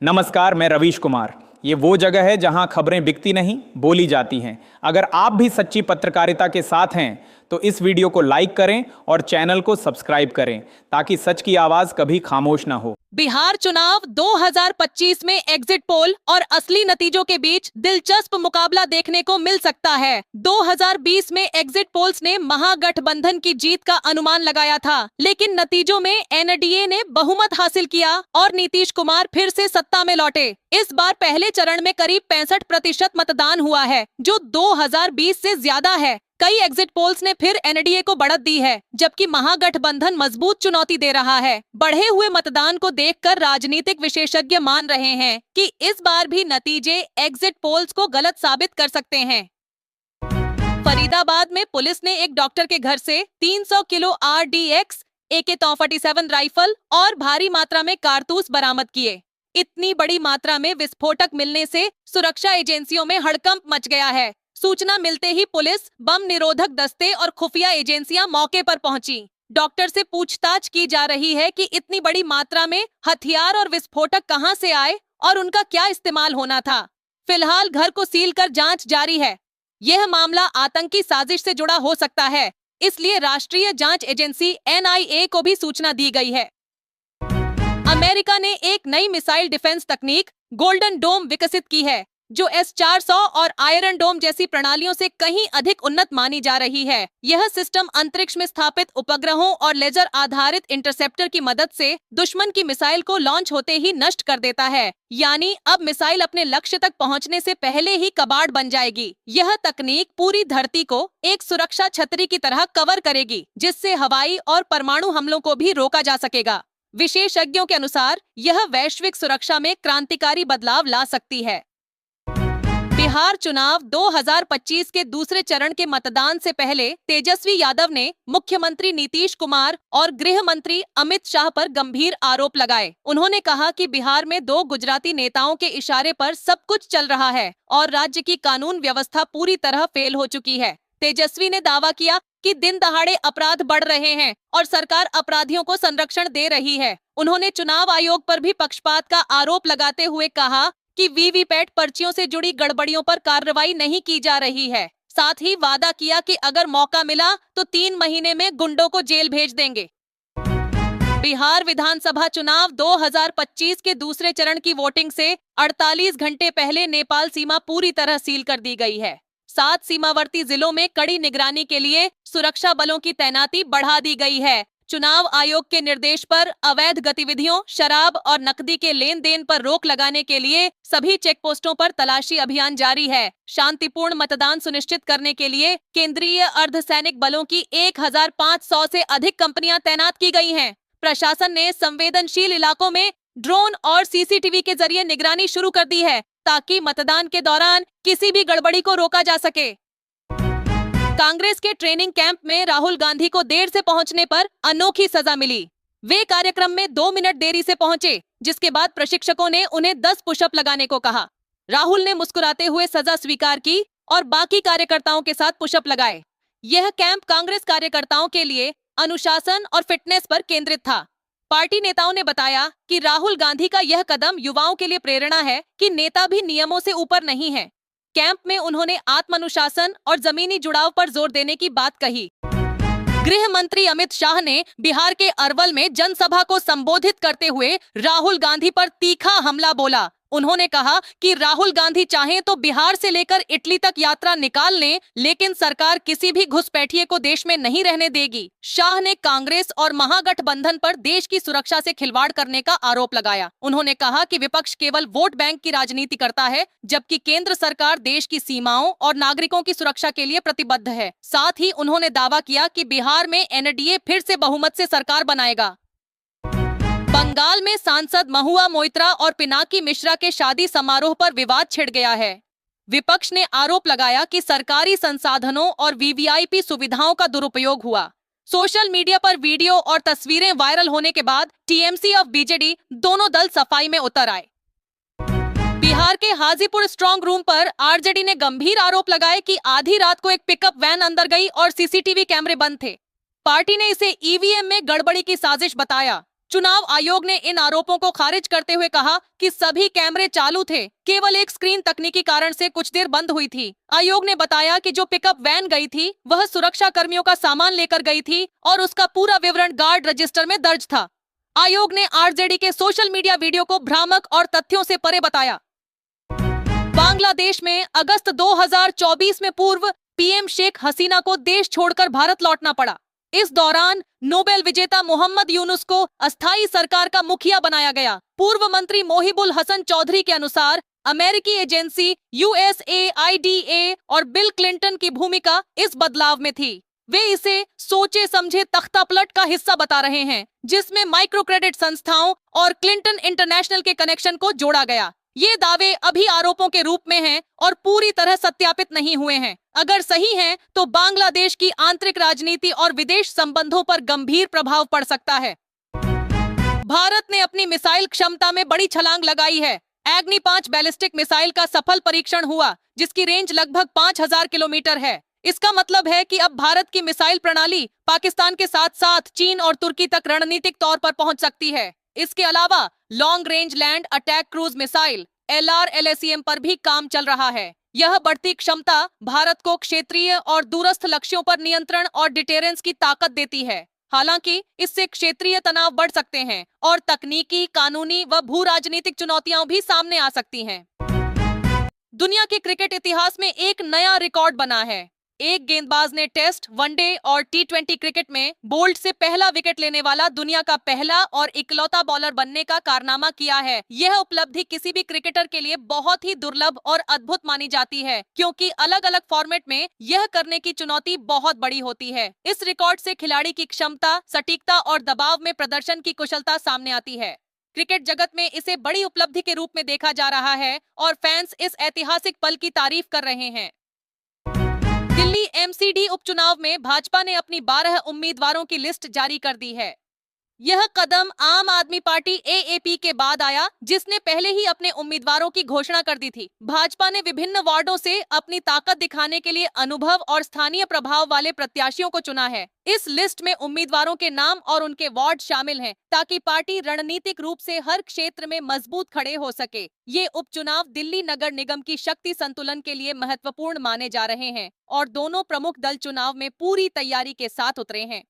नमस्कार, मैं रवीश कुमार। ये वो जगह है जहां खबरें बिकती नहीं, बोली जाती हैं। अगर आप भी सच्ची पत्रकारिता के साथ हैं तो इस वीडियो को लाइक करें और चैनल को सब्सक्राइब करें ताकि सच की आवाज कभी खामोश ना हो। बिहार चुनाव 2025 में एग्जिट पोल और असली नतीजों के बीच दिलचस्प मुकाबला देखने को मिल सकता है। 2020 में एग्जिट पोल्स ने महागठबंधन की जीत का अनुमान लगाया था, लेकिन नतीजों में एनडीए ने बहुमत हासिल किया और नीतीश कुमार फिर से सत्ता में लौटे। इस बार पहले चरण में करीब 65% मतदान हुआ है, जो 2020 से ज्यादा है। कई एग्जिट पोल्स ने फिर एनडीए को बढ़त दी है, जबकि महागठबंधन मजबूत चुनौती दे रहा है। बढ़े हुए मतदान को देखकर राजनीतिक विशेषज्ञ मान रहे हैं कि इस बार भी नतीजे एग्जिट पोल्स को गलत साबित कर सकते हैं। फरीदाबाद में पुलिस ने एक डॉक्टर के घर से 300 किलो RDX, AK-47 राइफल और भारी मात्रा में कारतूस बरामद किए। इतनी बड़ी मात्रा में विस्फोटक मिलने से सुरक्षा एजेंसियों में हड़कंप मच गया है। सूचना मिलते ही पुलिस, बम निरोधक दस्ते और खुफिया एजेंसियां मौके पर पहुंची। डॉक्टर से पूछताछ की जा रही है कि इतनी बड़ी मात्रा में हथियार और विस्फोटक कहां से आए और उनका क्या इस्तेमाल होना था। फिलहाल घर को सील कर जांच जारी है। यह मामला आतंकी साजिश से जुड़ा हो सकता है, इसलिए राष्ट्रीय जांच एजेंसी NIA को भी सूचना दी गई है। अमेरिका ने एक नई मिसाइल डिफेंस तकनीक गोल्डन डोम विकसित की है, जो S-400 और आयरन डोम जैसी प्रणालियों से कहीं अधिक उन्नत मानी जा रही है। यह सिस्टम अंतरिक्ष में स्थापित उपग्रहों और लेजर आधारित इंटरसेप्टर की मदद से दुश्मन की मिसाइल को लॉन्च होते ही नष्ट कर देता है। यानी अब मिसाइल अपने लक्ष्य तक पहुंचने से पहले ही कबाड़ बन जाएगी। यह तकनीक पूरी धरती को एक सुरक्षा छतरी की तरह कवर करेगी, जिससे हवाई और परमाणु हमलों को भी रोका जा सकेगा। विशेषज्ञों के अनुसार यह वैश्विक सुरक्षा में क्रांतिकारी बदलाव ला सकती है। बिहार चुनाव 2025 के दूसरे चरण के मतदान से पहले तेजस्वी यादव ने मुख्यमंत्री नीतीश कुमार और गृह मंत्री अमित शाह पर गंभीर आरोप लगाए। उन्होंने कहा कि बिहार में 2 गुजराती नेताओं के इशारे पर सब कुछ चल रहा है और राज्य की कानून व्यवस्था पूरी तरह फेल हो चुकी है। तेजस्वी ने दावा किया कि दिन दहाड़े अपराध बढ़ रहे हैं और सरकार अपराधियों को संरक्षण दे रही है। उन्होंने चुनाव आयोग पर भी पक्षपात का आरोप लगाते हुए कहा कि वीवीपैट पर्चियों से जुड़ी गड़बड़ियों पर कार्रवाई नहीं की जा रही है। साथ ही वादा किया कि अगर मौका मिला तो 3 महीने में गुंडों को जेल भेज देंगे। बिहार विधानसभा चुनाव 2025 के दूसरे चरण की वोटिंग से 48 घंटे पहले नेपाल सीमा पूरी तरह सील कर दी गई है। 7 सीमावर्ती जिलों में कड़ी निगरानी के लिए सुरक्षा बलों की तैनाती बढ़ा दी गई है। चुनाव आयोग के निर्देश पर अवैध गतिविधियों, शराब और नकदी के लेन देन पर रोक लगाने के लिए सभी चेक पोस्टों पर तलाशी अभियान जारी है। शांतिपूर्ण मतदान सुनिश्चित करने के लिए केंद्रीय अर्धसैनिक बलों की 1500 से अधिक कंपनियां तैनात की गई हैं। प्रशासन ने संवेदनशील इलाकों में ड्रोन और CCTV के जरिए निगरानी शुरू कर दी है, ताकि मतदान के दौरान किसी भी गड़बड़ी को रोका जा सके। कांग्रेस के ट्रेनिंग कैंप में राहुल गांधी को देर से पहुंचने पर अनोखी सजा मिली। वे कार्यक्रम में 2 मिनट देरी से पहुंचे, जिसके बाद प्रशिक्षकों ने उन्हें 10 पुशअप लगाने को कहा। राहुल ने मुस्कुराते हुए सजा स्वीकार की और बाकी कार्यकर्ताओं के साथ पुशअप लगाए। यह कैंप कांग्रेस कार्यकर्ताओं के लिए अनुशासन और फिटनेस पर केंद्रित था। पार्टी नेताओं ने बताया कि राहुल गांधी का यह कदम युवाओं के लिए प्रेरणा है कि नेता भी नियमों से ऊपर नहीं है। कैंप में उन्होंने आत्मानुशासन और जमीनी जुड़ाव पर जोर देने की बात कही। गृह मंत्री अमित शाह ने बिहार के अरवल में जनसभा को संबोधित करते हुए राहुल गांधी पर तीखा हमला बोला। उन्होंने कहा कि राहुल गांधी चाहें तो बिहार से लेकर इटली तक यात्रा निकाल लें, लेकिन सरकार किसी भी घुसपैठिए को देश में नहीं रहने देगी। शाह ने कांग्रेस और महागठबंधन पर देश की सुरक्षा से खिलवाड़ करने का आरोप लगाया। उन्होंने कहा कि विपक्ष केवल वोट बैंक की राजनीति करता है, जबकि केंद्र सरकार देश की सीमाओं और नागरिकों की सुरक्षा के लिए प्रतिबद्ध है। साथ ही उन्होंने दावा किया कि बिहार में NDA फिर से बहुमत से सरकार बनाएगा। बंगाल में सांसद महुआ मोइत्रा और पिनाकी मिश्रा के शादी समारोह पर विवाद छिड़ गया है। विपक्ष ने आरोप लगाया कि सरकारी संसाधनों और VVIP सुविधाओं का दुरुपयोग हुआ। सोशल मीडिया पर वीडियो और तस्वीरें वायरल होने के बाद TMC और BJD दोनों दल सफाई में उतर आए। बिहार के हाजीपुर स्ट्रांग रूम पर RJD ने गंभीर आरोप लगाए कि आधी रात को एक पिकअप वैन अंदर गई और CCTV कैमरे बंद थे। पार्टी ने इसे EVM में गड़बड़ी की साजिश बताया। चुनाव आयोग ने इन आरोपों को खारिज करते हुए कहा कि सभी कैमरे चालू थे, केवल एक स्क्रीन तकनीकी कारण से कुछ देर बंद हुई थी। आयोग ने बताया कि जो पिकअप वैन गई थी वह सुरक्षा कर्मियों का सामान लेकर गई थी और उसका पूरा विवरण गार्ड रजिस्टर में दर्ज था। आयोग ने आरजेडी के सोशल मीडिया वीडियो को भ्रामक और तथ्यों से परे बताया। बांग्लादेश में अगस्त 2024 में पूर्व पीएम शेख हसीना को देश छोड़कर भारत लौटना पड़ा। इस दौरान नोबेल विजेता मोहम्मद यूनुस को अस्थायी सरकार का मुखिया बनाया गया। पूर्व मंत्री मोहिबुल हसन चौधरी के अनुसार अमेरिकी एजेंसी USAID और बिल क्लिंटन की भूमिका इस बदलाव में थी। वे इसे सोचे समझे तख्तापलट का हिस्सा बता रहे हैं, जिसमें माइक्रो क्रेडिट संस्थाओं और क्लिंटन इंटरनेशनल के कनेक्शन को जोड़ा गया। ये दावे अभी आरोपों के रूप में हैं और पूरी तरह सत्यापित नहीं हुए हैं। अगर सही हैं, तो बांग्लादेश की आंतरिक राजनीति और विदेश संबंधों पर गंभीर प्रभाव पड़ सकता है। भारत ने अपनी मिसाइल क्षमता में बड़ी छलांग लगाई है। एग्नि 5 बैलिस्टिक मिसाइल का सफल परीक्षण हुआ, जिसकी रेंज लगभग 5000 किलोमीटर है। इसका मतलब है कि अब भारत की मिसाइल प्रणाली पाकिस्तान के साथ साथ चीन और तुर्की तक रणनीतिक तौर पर पहुंच सकती है। इसके अलावा long range land attack cruise missile LRLSEM पर भी काम चल रहा है। यह बढ़ती क्षमता भारत को क्षेत्रीय और दूरस्थ लक्ष्यों पर नियंत्रण और डिटेरेंस की ताकत देती है। हालांकि इससे क्षेत्रीय तनाव बढ़ सकते हैं और तकनीकी, कानूनी व भू राजनीतिक चुनौतियां भी सामने आ सकती हैं। दुनिया के क्रिकेट इतिहास में एक नया रिकॉर्ड बना है। एक गेंदबाज ने टेस्ट, वनडे और T20 क्रिकेट में बोल्ट से पहला विकेट लेने वाला दुनिया का पहला और इकलौता बॉलर बनने का कारनामा किया है। यह उपलब्धि किसी भी क्रिकेटर के लिए बहुत ही दुर्लभ और अद्भुत मानी जाती है, क्योंकि अलग अलग फॉर्मेट में यह करने की चुनौती बहुत बड़ी होती है। इस रिकॉर्ड से खिलाड़ी की क्षमता, सटीकता और दबाव में प्रदर्शन की कुशलता सामने आती है। क्रिकेट जगत में इसे बड़ी उपलब्धि के रूप में देखा जा रहा है और फैंस इस ऐतिहासिक पल की तारीफ कर रहे हैं। दिल्ली MCD उपचुनाव में भाजपा ने अपनी 12 उम्मीदवारों की लिस्ट जारी कर दी है। यह कदम आम आदमी पार्टी AAP के बाद आया, जिसने पहले ही अपने उम्मीदवारों की घोषणा कर दी थी। भाजपा ने विभिन्न वार्डों से अपनी ताकत दिखाने के लिए अनुभव और स्थानीय प्रभाव वाले प्रत्याशियों को चुना है। इस लिस्ट में उम्मीदवारों के नाम और उनके वार्ड शामिल हैं, ताकि पार्टी रणनीतिक रूप से हर क्षेत्र में मजबूत खड़े हो सके। ये उपचुनाव दिल्ली नगर निगम की शक्ति संतुलन के लिए महत्वपूर्ण माने जा रहे हैं और दोनों प्रमुख दल चुनाव में पूरी तैयारी के साथ उतरे हैं।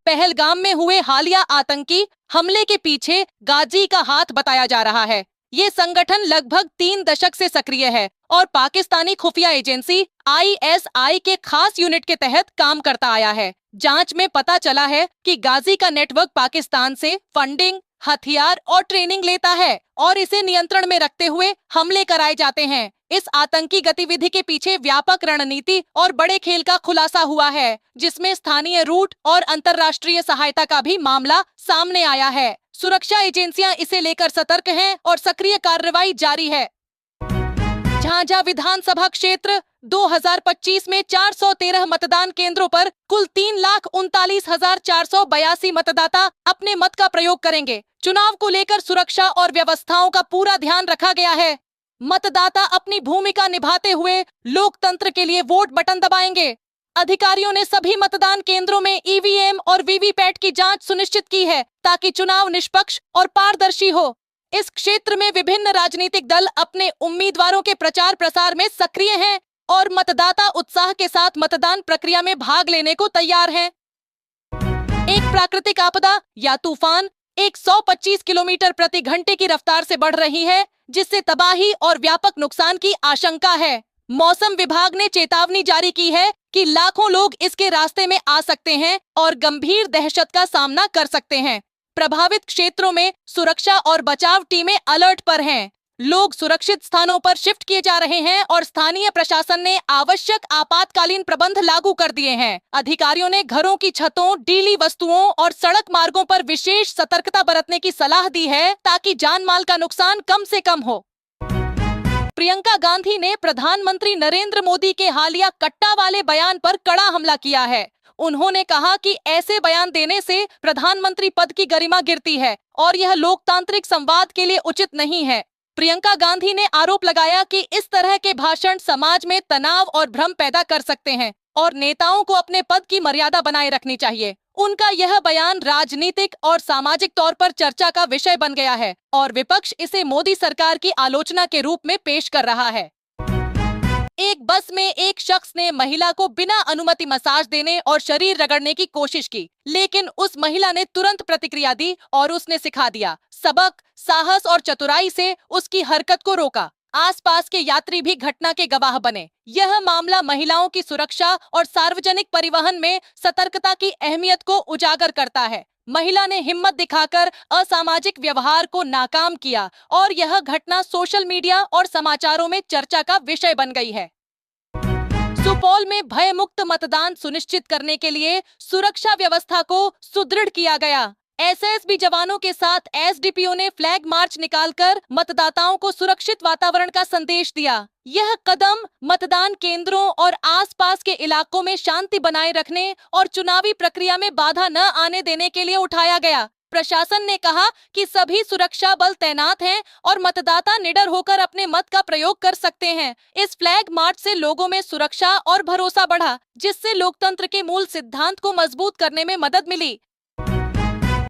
पहलगाम में हुए हालिया आतंकी हमले के पीछे गाजी का हाथ बताया जा रहा है। ये संगठन लगभग 3 दशक से सक्रिय है और पाकिस्तानी खुफिया एजेंसी ISI के खास यूनिट के तहत काम करता आया है। जांच में पता चला है कि गाजी का नेटवर्क पाकिस्तान से फंडिंग, हथियार और ट्रेनिंग लेता है और इसे नियंत्रण में रखते हुए हमले कराए जाते हैं। इस आतंकी गतिविधि के पीछे व्यापक रणनीति और बड़े खेल का खुलासा हुआ है, जिसमें स्थानीय रूट और अंतर्राष्ट्रीय सहायता का भी मामला सामने आया है। सुरक्षा एजेंसियां इसे लेकर सतर्क हैं और सक्रिय कार्रवाई जारी है। झांझा विधानसभा क्षेत्र 2025 में 413 मतदान केंद्रों पर कुल 3,39,482 मतदाता अपने मत का प्रयोग करेंगे। चुनाव को लेकर सुरक्षा और व्यवस्थाओं का पूरा ध्यान रखा गया है। मतदाता अपनी भूमिका निभाते हुए लोकतंत्र के लिए वोट बटन दबाएंगे। अधिकारियों ने सभी मतदान केंद्रों में EVM और VVPAT की जांच सुनिश्चित की है, ताकि चुनाव निष्पक्ष और पारदर्शी हो। इस क्षेत्र में विभिन्न राजनीतिक दल अपने उम्मीदवारों के प्रचार प्रसार में सक्रिय हैं और मतदाता उत्साह के साथ मतदान प्रक्रिया में भाग लेने को तैयार हैं। एक प्राकृतिक आपदा या तूफान 125 किलोमीटर प्रति घंटे की रफ्तार से बढ़ रही है, जिससे तबाही और व्यापक नुकसान की आशंका है। मौसम विभाग ने चेतावनी जारी की है कि लाखों लोग इसके रास्ते में आ सकते हैं और गंभीर दहशत का सामना कर सकते हैं। प्रभावित क्षेत्रों में सुरक्षा और बचाव टीमें अलर्ट पर हैं। लोग सुरक्षित स्थानों पर शिफ्ट किए जा रहे हैं और स्थानीय प्रशासन ने आवश्यक आपातकालीन प्रबंध लागू कर दिए हैं। अधिकारियों ने घरों की छतों, डीली वस्तुओं और सड़क मार्गों पर विशेष सतर्कता बरतने की सलाह दी है, ताकि जान माल का नुकसान कम से कम हो। प्रियंका गांधी ने प्रधानमंत्री नरेंद्र मोदी के हालिया कट्टा वाले बयान पर कड़ा हमला किया है। उन्होंने कहा कि ऐसे बयान देने से प्रधानमंत्री पद की गरिमा गिरती है और यह लोकतांत्रिक संवाद के लिए उचित नहीं है। प्रियंका गांधी ने आरोप लगाया कि इस तरह के भाषण समाज में तनाव और भ्रम पैदा कर सकते हैं। और नेताओं को अपने पद की मर्यादा बनाए रखनी चाहिए। उनका यह बयान राजनीतिक और सामाजिक तौर पर चर्चा का विषय बन गया है और विपक्ष इसे मोदी सरकार की आलोचना के रूप में पेश कर रहा है। एक बस में एक शख्स ने महिला को बिना अनुमति मसाज देने और शरीर रगड़ने की कोशिश की, लेकिन उस महिला ने तुरंत प्रतिक्रिया दी और उसने सिखा दिया सबक। साहस और चतुराई से उसकी हरकत को रोका। आसपास के यात्री भी घटना के गवाह बने। यह मामला महिलाओं की सुरक्षा और सार्वजनिक परिवहन में सतर्कता की अहमियत को उजागर करता है। महिला ने हिम्मत दिखाकर असामाजिक व्यवहार को नाकाम किया और यह घटना सोशल मीडिया और समाचारों में चर्चा का विषय बन गई है। सुपौल में भयमुक्त मतदान सुनिश्चित करने के लिए सुरक्षा व्यवस्था को सुदृढ़ किया गया। एसएसबी जवानों के साथ एसडीपीओ ने फ्लैग मार्च निकालकर मतदाताओं को सुरक्षित वातावरण का संदेश दिया। यह कदम मतदान केंद्रों और आसपास के इलाकों में शांति बनाए रखने और चुनावी प्रक्रिया में बाधा न आने देने के लिए उठाया गया। प्रशासन ने कहा कि सभी सुरक्षा बल तैनात हैं और मतदाता निडर होकर अपने मत का प्रयोग कर सकते हैं। इस फ्लैग मार्च से लोगों में सुरक्षा और भरोसा बढ़ा, जिससे लोकतंत्र के मूल सिद्धांत को मजबूत करने में मदद मिली।